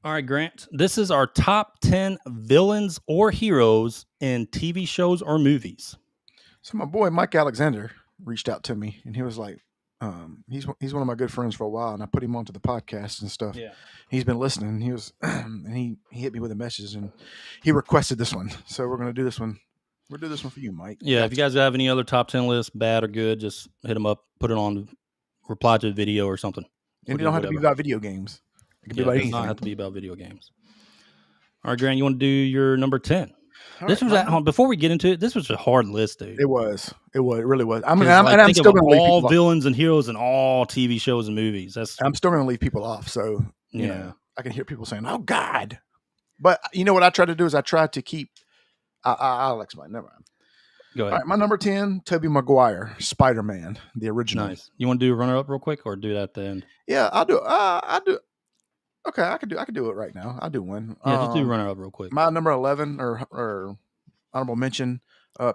All right, Grant. This is our top 10 villains or heroes in TV shows or movies. So my boy Mike Alexander reached out to me, and he was like, he's one of my good friends for a while, and I put him onto the podcast and stuff. Yeah. He's been listening. He was, and he hit me with a message, and he requested this one. So we're gonna do this one. We'll do this one for you, Mike. Yeah. If you guys have any other top 10 lists, bad or good, just hit them up, put it on, reply to the video or something. And We'll it don't have to be whatever. about video games. It can Yeah, be about it does not anything. have to be about video games. All right, Grant, you want to do your number 10? All This right, was before we get into it. This was a hard list, dude. It was. It really was. I mean, 'Cause, I'm think still of going to leave all people. villains and heroes in all TV shows and movies. I'm still going to leave people off. So you Yeah. know, I can hear people saying, "Oh God," but you know what I try to do is I try to keep. I'll explain. Never mind. Go All ahead. right, my number 10, Tobey Maguire, Spider-Man, the original. Nice. You want to do a runner up real quick or do that at the end? Yeah, I'll do. I do. Okay, I could do it right now. I'll do one. Yeah, just do runner up real quick. My number 11 or honorable mention,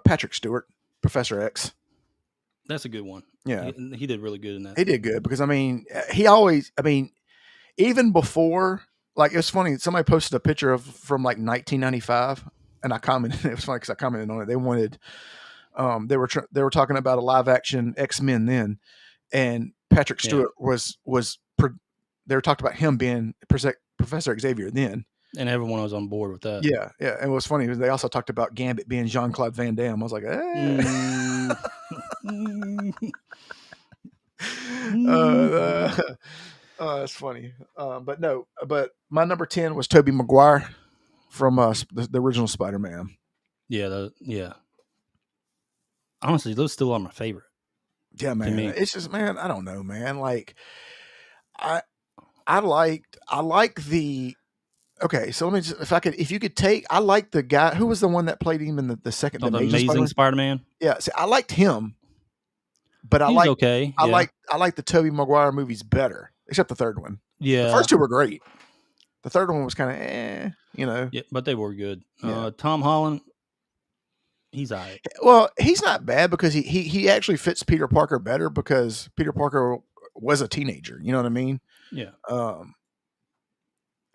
Patrick Stewart, Professor X. That's a good one. Yeah, He did really good in that. he did good because I mean, even before, like, it was funny. Somebody posted a picture from like 1995, and I commented. It was funny because I commented on it. They wanted, they were talking about a live action X-Men then, and Patrick Stewart was they were talking about him being Professor Xavier then. And everyone was on board with that. Yeah, yeah. And what's funny was they also talked about Gambit being Jean-Claude Van Damme. I was like, that's funny. But my number 10 was Tobey Maguire from the original Spider-Man. Yeah. Honestly, those still are my favorite. Yeah, man. It's just, man, I don't know, man. Like, I like the. Okay, so let me just, if you could take, I like the guy who was the one that played him in the second, the Amazing Spider-Man. Yeah, see, I liked him, but I like the Tobey Maguire movies better, except the third one. Yeah, the first two were great. The third one was kind of, you know. Yeah, but they were good. Yeah. Tom Holland, he's all right. Well, he's not bad because he actually fits Peter Parker better because Peter Parker was a teenager. You know what I mean? Yeah.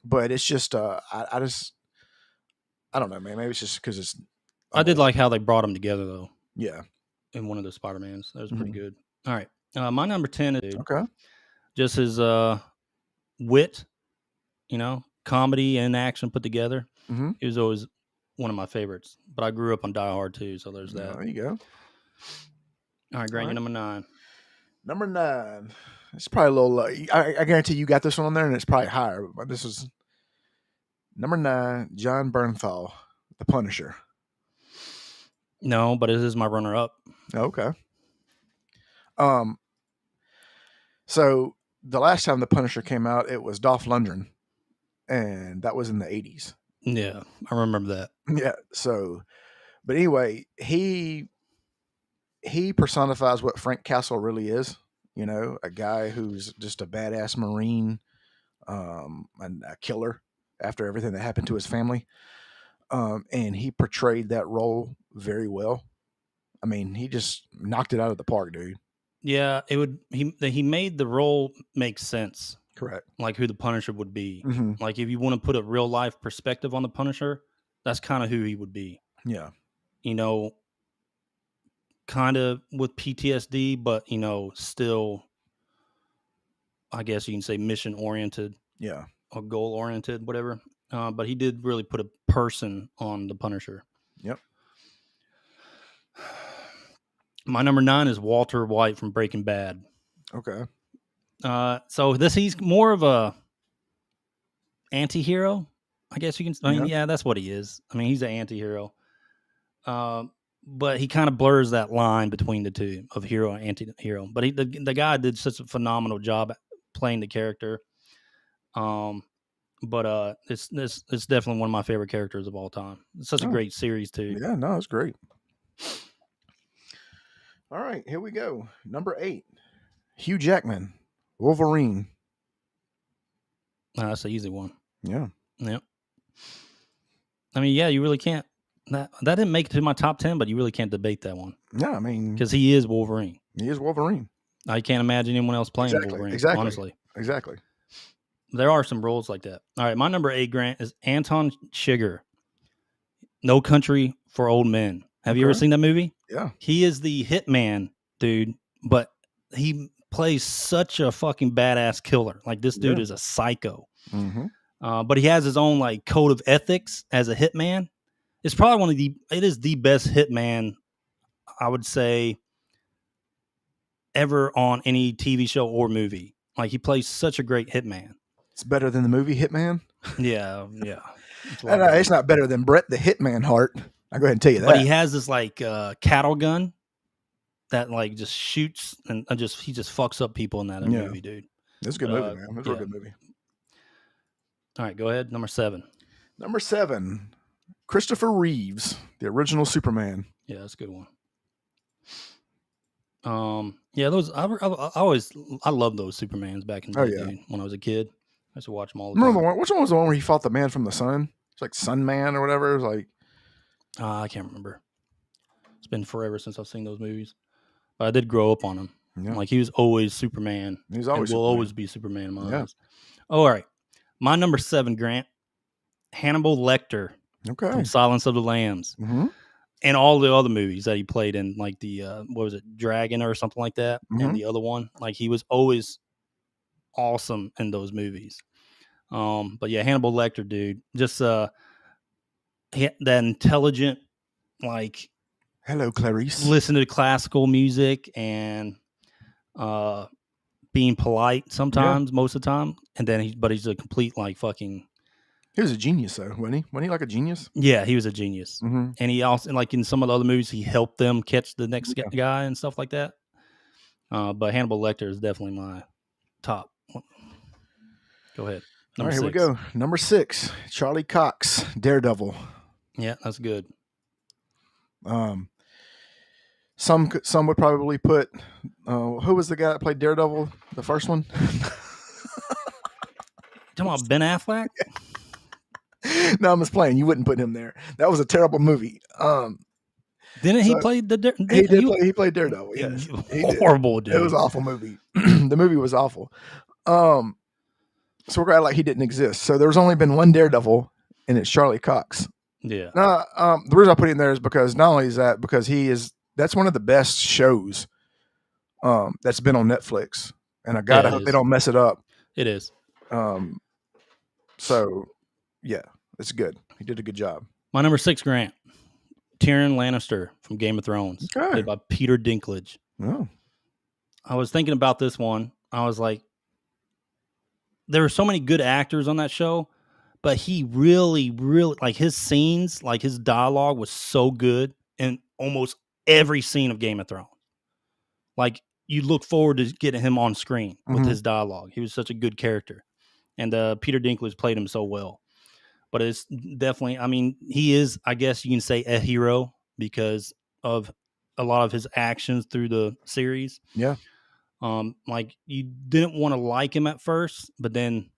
But it's just, I don't know, man. Maybe it's just because it's. I did like how they brought them together, though. Yeah. In one of the Spider-Mans. That was pretty good. All right. My number 10 is just his wit, you know, comedy and action put together. Mm-hmm. He was always one of my favorites. But I grew up on Die Hard, too, so there's that. There you go. All right, Grant, you're number 9. Number 9. It's probably a little. I guarantee you got this one on there, and it's probably higher. But this is number 9. John Bernthal, the Punisher. No, but it is my runner-up. Okay. So the last time the Punisher came out, it was Dolph Lundgren, and that was in the 80s. Yeah, I remember that. Yeah. So, but anyway, he personifies what Frank Castle really is. You know, a guy who's just a badass Marine, and a killer after everything that happened to his family. And he portrayed that role very well. I mean, he just knocked it out of the park, dude. Yeah, he made the role make sense. Correct. Like who the Punisher would be. Mm-hmm. Like if you want to put a real life perspective on the Punisher, that's kind of who he would be. Yeah. You know, kind of with PTSD, but, you know, still, I guess you can say mission oriented. Yeah. Or goal oriented, whatever. But he did really put a person on the Punisher. Yep. My number 9 is Walter White from Breaking Bad. Okay. So he's more of a anti-hero, I guess you can. I mean, yeah, that's what he is. I mean, he's an anti-hero. But he kind of blurs that line between the two of hero and anti-hero. But the guy did such a phenomenal job at playing the character. But it's definitely one of my favorite characters of all time. It's such a great series too. Yeah, no, it's great. All right, here we go. Number 8, Hugh Jackman, Wolverine. That's an easy one. Yeah. Yeah. I mean, yeah, you really can't. That didn't make it to my top 10, but you really can't debate that one. No, I mean, because he is Wolverine. He is Wolverine. I can't imagine anyone else playing Wolverine. Exactly. Honestly. Exactly. there are some roles like that. All right, my number 8, Grant, is Anton Chigurh. No Country for Old Men. Have you ever seen that movie? Yeah. He is the hitman, dude, but he plays such a fucking badass killer. Like, this dude is a psycho. Mm-hmm. But he has his own like code of ethics as a hitman. It's probably it is the best hitman, I would say, ever on any TV show or movie. Like, he plays such a great hitman. It's better than the movie Hitman. Yeah. It's not better than Bret the Hitman Hart. I'll go ahead and tell you that. But he has this like cattle gun that like just shoots and he just fucks up people in that movie, dude. It's a good movie, man. It's a real good movie. All right, go ahead. Number 7. Number 7, Christopher Reeves, the original Superman. Yeah, that's a good one. Yeah, those I love those Supermans back in the day, dude, when I was a kid. I used to watch them all the time. Remember which one was the one where he fought the man from the sun? It's like Sun Man or whatever. It was like I can't remember. It's been forever since I've seen those movies, but I did grow up on him. Yeah. Like, he was always Superman. He's always will always be Superman in my eyes. Oh, all right, my number 7, Grant, Hannibal Lecter. Okay. From Silence of the Lambs. Mm-hmm. And all the other movies that he played in, like the what was it, Dragon or something like that, and the other one. Like, he was always awesome in those movies. But yeah, Hannibal Lecter, dude, just that intelligent, like, hello, Clarice, listen to classical music and being polite sometimes, most of the time, and then he's a complete like fucking. He was a genius, though, wasn't he? Wasn't he like a genius? Yeah, he was a genius. Mm-hmm. And he also, like in some of the other movies, he helped them catch the next guy and stuff like that. But Hannibal Lecter is definitely my top one. Go ahead. All right, here we go. Number 6, Charlie Cox, Daredevil. Yeah, that's good. Some would probably put, who was the guy that played Daredevil, the first one? Talking about Ben Affleck? No, I'm just playing. You wouldn't put him there. That was a terrible movie. Didn't he play he played Daredevil? Yes, horrible, dude. It was an awful movie. The movie was awful. So we're glad like he didn't exist. So there's only been one Daredevil, and it's Charlie Cox. Yeah. The reason I put him there is because not only is that because that's one of the best shows that's been on Netflix, and I gotta hope they don't mess it up. It is. So yeah, it's good. He did a good job. My number 6, Grant, Tyrion Lannister from Game of Thrones, played by Peter Dinklage. Oh. I was thinking about this one. I was like, there were so many good actors on that show, but he really, really, like, his scenes, like his dialogue was so good in almost every scene of Game of Thrones. Like, you look forward to getting him on screen with his dialogue. He was such a good character. And Peter Dinklage played him so well. But it's definitely, I mean, he is, I guess you can say, a hero because of a lot of his actions through the series. Yeah. Like, you didn't want to like him at first, but then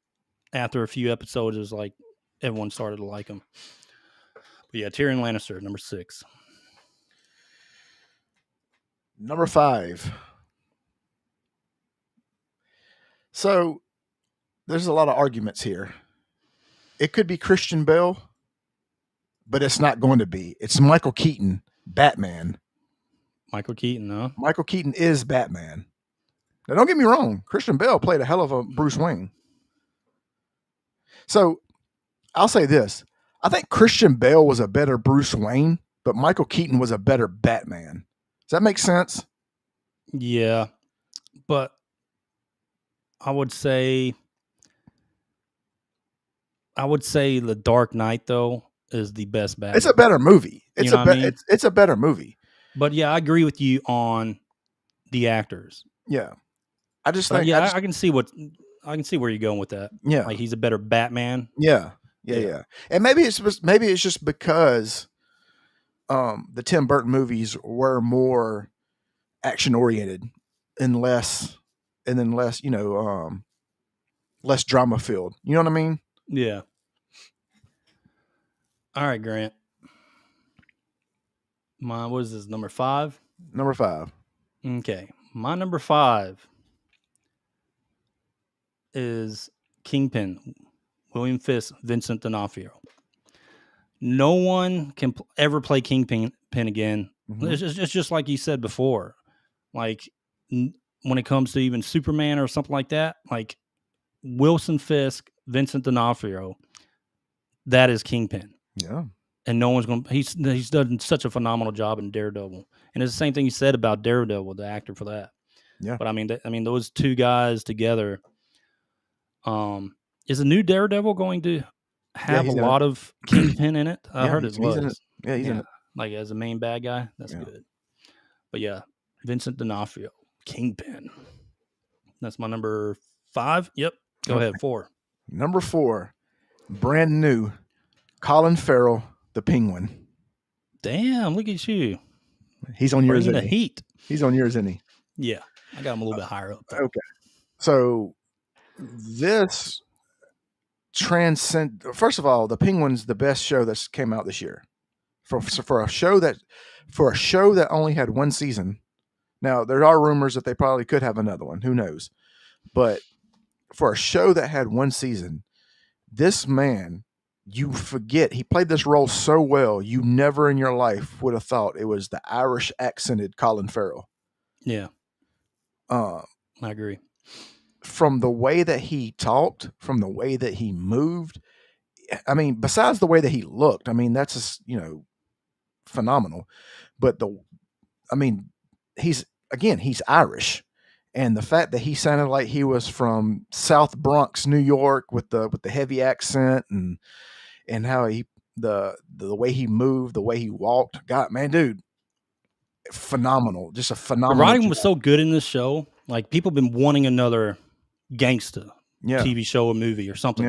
after a few episodes, it was like everyone started to like him. But yeah, Tyrion Lannister, number 6. Number 5. So there's a lot of arguments here. It could be Christian Bale, but it's not going to be. It's Michael Keaton, Batman. Michael Keaton, no? Michael Keaton is Batman. Now, don't get me wrong. Christian Bale played a hell of a Bruce Wayne. So I'll say this. I think Christian Bale was a better Bruce Wayne, but Michael Keaton was a better Batman. Does that make sense? Yeah. But I would say The Dark Knight, though, is the best Batman. It's a better movie. It's a better movie. But yeah, I agree with you on the actors. Yeah. I just think I can see where you're going with that. Yeah. Like, he's a better Batman. Yeah. And maybe it's just because the Tim Burton movies were more action oriented and less, less drama filled. You know what I mean? Yeah. All right, Grant. What is this, number 5? Number 5. Okay. My number 5 is Kingpin, William Fisk, Vincent D'Onofrio. No one can ever play Kingpin again. It's just like you said before. Like when it comes to even Superman or something like that, like Wilson Fisk, Vincent D'Onofrio, that is Kingpin. Yeah. And no one's going to, he's done such a phenomenal job in Daredevil. And it's the same thing you said about Daredevil, the actor for that. Yeah. But I mean, those two guys together. Is the new Daredevil going to have a lot of Kingpin in it? I heard it was. He's in it. Yeah, he's in it. Like as a main bad guy. That's good. But yeah, Vincent D'Onofrio, Kingpin. That's my number 5. Yep. Go ahead. 4. Number 4, brand new, Colin Farrell, the Penguin. Damn, look at you. He's on yours, isn't he? Heat. He's on yours, isn't he? Yeah, I got him a little bit higher up. Okay. So this transcend. First of all, the Penguin's the best show that's came out this year. For a show that only had one season. Now there are rumors that they probably could have another one. Who knows? But for a show that had one season, this man, you forget he played this role so well. You never in your life would have thought it was the Irish accented Colin Farrell. Yeah, I agree. From the way that he talked, from the way that he moved, I mean, besides the way that he looked, I mean, that's just, phenomenal. But he's Irish, and the fact that he sounded like he was from South Bronx, New York, with the heavy accent and how the way he moved, the way he walked, God, man, dude, phenomenal, just a phenomenal. The writing was so good in this show. Like people have been wanting another gangster TV show or movie or something.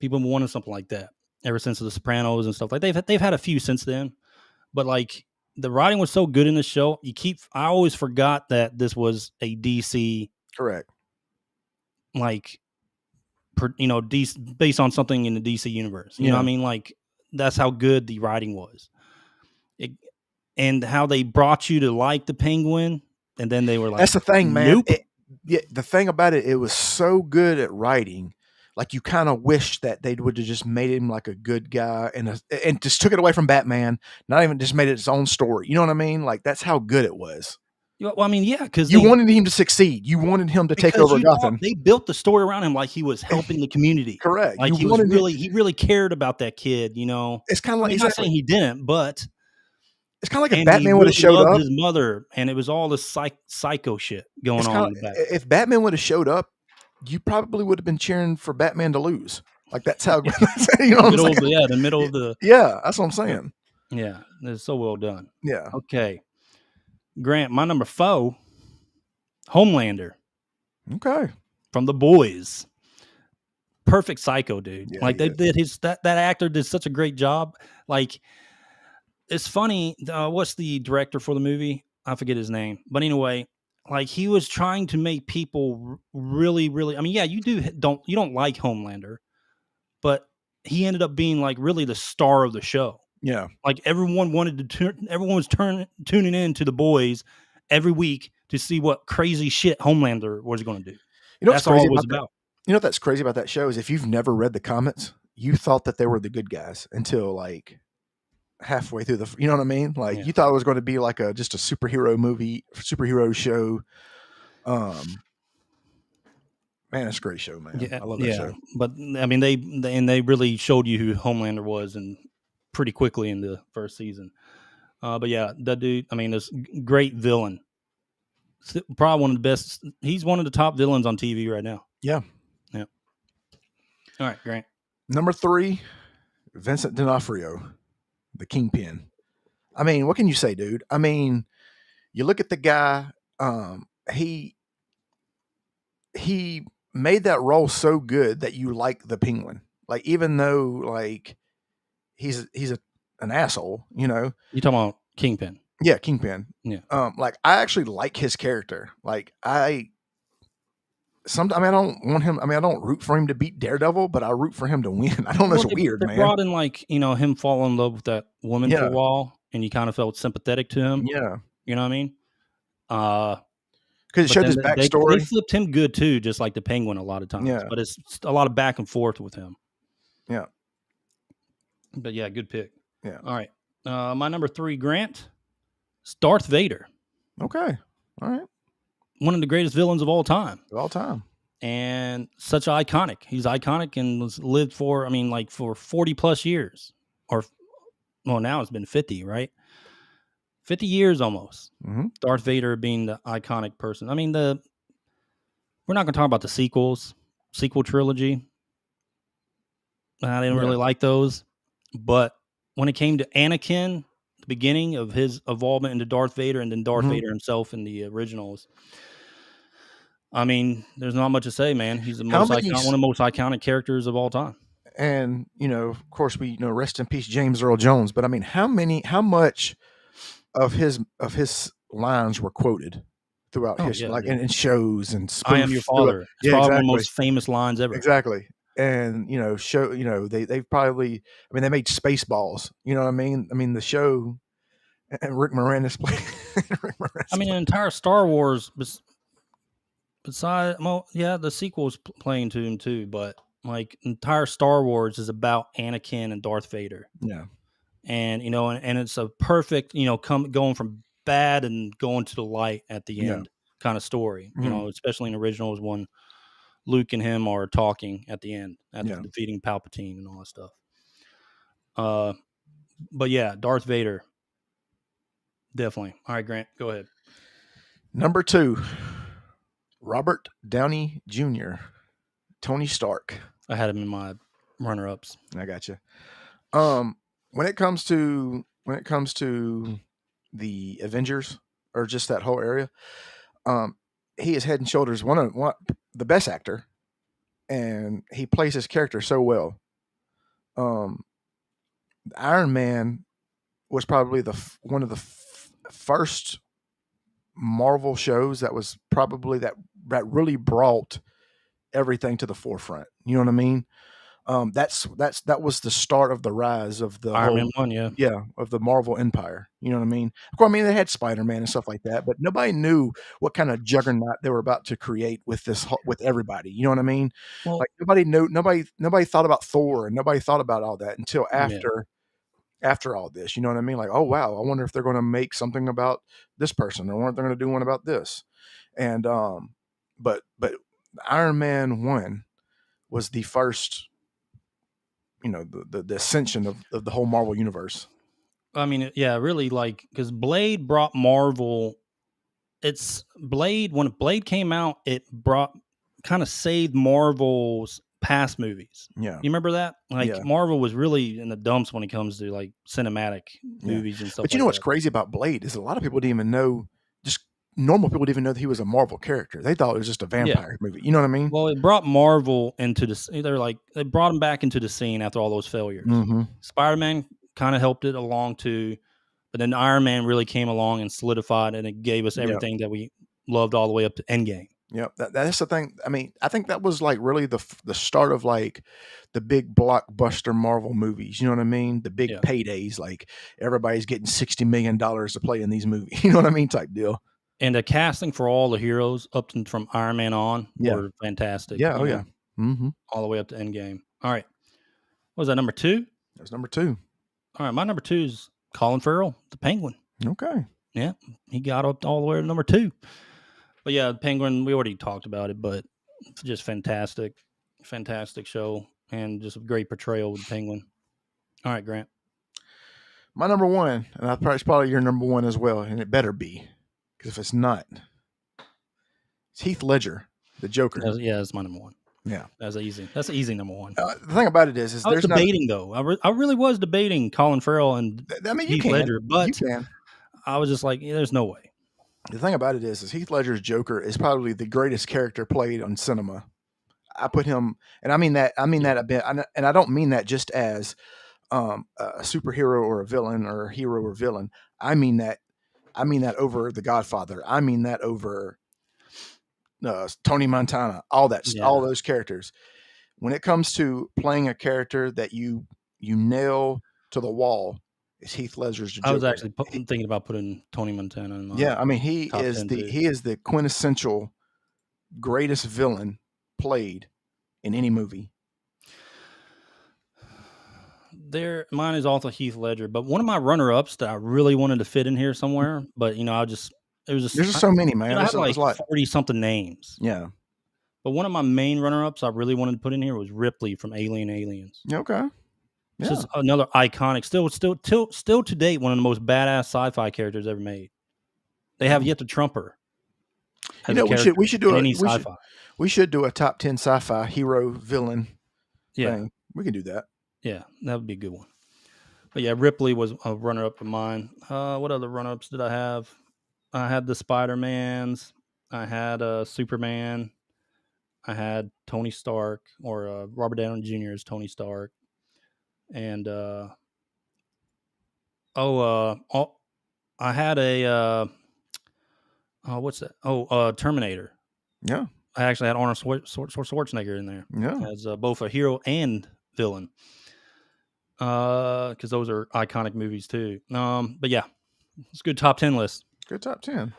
People have been wanting something like that ever since The Sopranos and stuff. Like they've had a few since then. But like the writing was so good in this show, I always forgot that this was a DC, correct? Like, DC, based on something in the DC universe. You know what I mean? Like that's how good the writing was, and how they brought you to like the Penguin, and then they were like, "That's the thing, man." Nope. The thing about it, it was so good at writing. Like you kind of wish that they would have just made him like a good guy and just took it away from Batman. Not even just made it its own story. You know what I mean? Like that's how good it was. Well, I mean, yeah, because you wanted him to succeed. You wanted him to take over Gotham. They built the story around him like he was helping the community. Correct. Like he really cared about that kid. It's kind of like I'm not saying he didn't, but it's kind of like if Batman would have showed up. His mother, and it was all this psycho shit going on. If Batman would have showed up, you probably would have been cheering for Batman to lose. Like that's how the middle of the that's what I'm saying. Yeah, it's so well done. Yeah. Okay, Grant, my number 4, Homelander. Okay. From The Boys. Perfect psycho, dude. Yeah, like they did that actor did such a great job. Like it's funny. What's the director for the movie? I forget his name, but anyway. Like he was trying to make people really, really. I mean, yeah, you don't like Homelander, but he ended up being like really the star of the show. Yeah, like everyone was tuning in to The Boys every week to see what crazy shit Homelander was going to do. That's all it was about. You know what's crazy about that show is if you've never read the comics, you thought that they were the good guys until like halfway through you know what I mean? Like you thought it was going to be like just a superhero show. Man, it's a great show, man. I love that show. But I mean, they really showed you who Homelander was, and pretty quickly in the first season. But yeah, that dude. I mean, this great villain. Probably one of the best. He's one of the top villains on TV right now. Yeah. Yeah. All right, Grant. Number 3, Vincent D'Onofrio, the Kingpin. I mean, what can you say, dude? I mean, you look at the guy. He made that role so good that you like the Penguin. Like, even though like he's an asshole, You talking about Kingpin? Yeah, Kingpin. Yeah. Like I actually like his character. Like I don't want him. I mean, I don't root for him to beat Daredevil, but I root for him to win. I don't know. It's weird, man. They brought in like, him fall in love with that woman for a while, and you kind of felt sympathetic to him. Yeah. You know what I mean? because it But showed then his they backstory. flipped him good too, just like the Penguin a lot of times. Yeah, But it's a lot of back and forth with him. yeah, But yeah, good pick. yeah. All right. My number 3, Grant, is Darth Vader, Okay, all right, one of the greatest villains of all time. of all time. And such iconic. He's iconic and was lived for, I mean, like for 40 plus years. Or, well, now it's been 50, right? 50 years almost. Hmm. Darth Vader being the iconic person. I mean, we're not going to talk about the sequel trilogy. I didn't Yeah. really like those. But when it came to Anakin, the beginning of his involvement into Darth Vader and then Darth Hmm. Vader himself in the originals, I mean, there's not much to say, man. He's the How most many? iconic, one of the most iconic characters of all time. And of course, we rest in peace, James Earl Jones. But I mean, how much of his lines were quoted throughout Oh history, yeah, like dude. in shows and I am your spoofs throughout. father. It's Yeah, probably one of the exactly, most famous lines ever. exactly. And show they've probably, I mean, they made Spaceballs. You know what I mean? I mean the show, and Rick Moranis played. Rick I Moranis mean, played. an entire Star Wars, besides, well, yeah, the sequel's playing to him too, but like entire Star Wars is about Anakin and Darth Vader, Yeah, and and it's a perfect, going from bad and going to the light at the yeah. end kind of story. Hmm. Especially in originals when Luke and him are talking at the end after Yeah. defeating Palpatine and all that stuff. Uh, but yeah, Darth Vader, definitely. All right, Grant, go ahead. Number 2, Robert Downey Jr., Tony Stark. I had him in my runner ups. I got you. Um, when it comes to the Avengers, or just that whole area, um, he is head and shoulders one the best actor, and he plays his character so well. Um, Iron Man was probably one of the first Marvel shows that was probably that really brought everything to the forefront. You know what I mean? That was the start of the rise of the Iron Man whole, 1, yeah. yeah, of the Marvel empire. You know what I mean? Of course, I mean they had Spider-Man and stuff like that, but nobody knew what kind of juggernaut they were about to create with with everybody. You know what I mean? Well, Like nobody thought about Thor, and nobody thought about all that until yeah. after all this. You know what I mean? Like, oh wow, I wonder if they're going to make something about this person, or I wonder if they're going to do one about this. And but Iron Man 1 was the first, the ascension of the whole Marvel universe. I mean, yeah, really, like, because Blade brought Marvel. It's Blade, when Blade came out, it brought, kind of saved Marvel's past movies. Yeah, You remember that? Like, yeah, Marvel was really in the dumps when it comes to like cinematic yeah. movies and stuff But you like know what's that. crazy about Blade is a lot of people didn't even know. Just normal people didn't even know that he was a Marvel character. They thought it was just a Yeah. vampire movie. You know what I mean? Well, it brought Marvel into the. They're like, they brought him back into the scene after all those failures. Mm-hmm. Spider Man kind of helped it along too, but then Iron Man really came along and solidified, and it gave us Yeah. everything that we loved all the way up to Endgame. Yeah, that's the thing. I mean, I think that was like really the start of like the big blockbuster Marvel movies. You know what I mean? The big Yeah. paydays, like everybody's getting $60 million to play in these movies. You know what I mean? Type deal. And the casting for all the heroes from Iron Man on Yeah, were fantastic. yeah, oh yeah. Mm-hmm. All the way up to Endgame. All right, what was that, number 2? That's number 2. All right, my number 2 is Colin Farrell, the Penguin. Okay. Yeah, he got up all the way to number 2. But yeah, Penguin, we already talked about it, but it's just fantastic show, and just a great portrayal with the Penguin. All right, Grant. My number 1, and it's probably your number 1 as well, and it better be, because if it's not, it's Heath Ledger, the Joker. Yeah, that's my number 1. Yeah, That's easy. That's an easy number 1. the thing about it is I was there's not. debating though. I really was debating Colin Farrell and I mean, Heath Ledger, you but can. I was just like, yeah, there's no way. The thing about it is Heath Ledger's Joker is probably the greatest character played on cinema. I put him, and I mean that a bit, and I don't mean that just as a superhero or a villain, or a hero or villain. I mean that over The Godfather. I mean that over Tony Montana. Yeah. All those characters. When it comes to playing a character that you nail to the wall, is Heath Ledger's I was Joker. actually thinking about putting Tony Montana in my Yeah, I mean top 10 too. he is the quintessential greatest villain played in any movie. Mine is also Heath Ledger, but one of my runner-ups that I really wanted to fit in here somewhere, but it was just, There's just so many, man. I have There's like like 40 something names. yeah. But one of my main runner-ups I really wanted to put in here was Ripley from Aliens. Okay. It's Yeah. just another iconic, still to date, one of the most badass sci-fi characters ever made. They have Yeah. yet to trump her You as a know, character in any sci-fi. we should do a top 10 sci-fi hero villain Yeah, thing. We can do that. yeah, that would be a good one. But yeah, Ripley was a runner-up of mine. What other runner-ups did I have? I had the Spider-Mans. I had Superman. I had Tony Stark, or Robert Downey Jr. as Tony Stark, and I had a what's that? Terminator. Yeah. I actually had Arnold Schwarzenegger in there Yeah. as both a hero and villain, because those are iconic movies too. But yeah, it's a good top 10 list. Good top 10.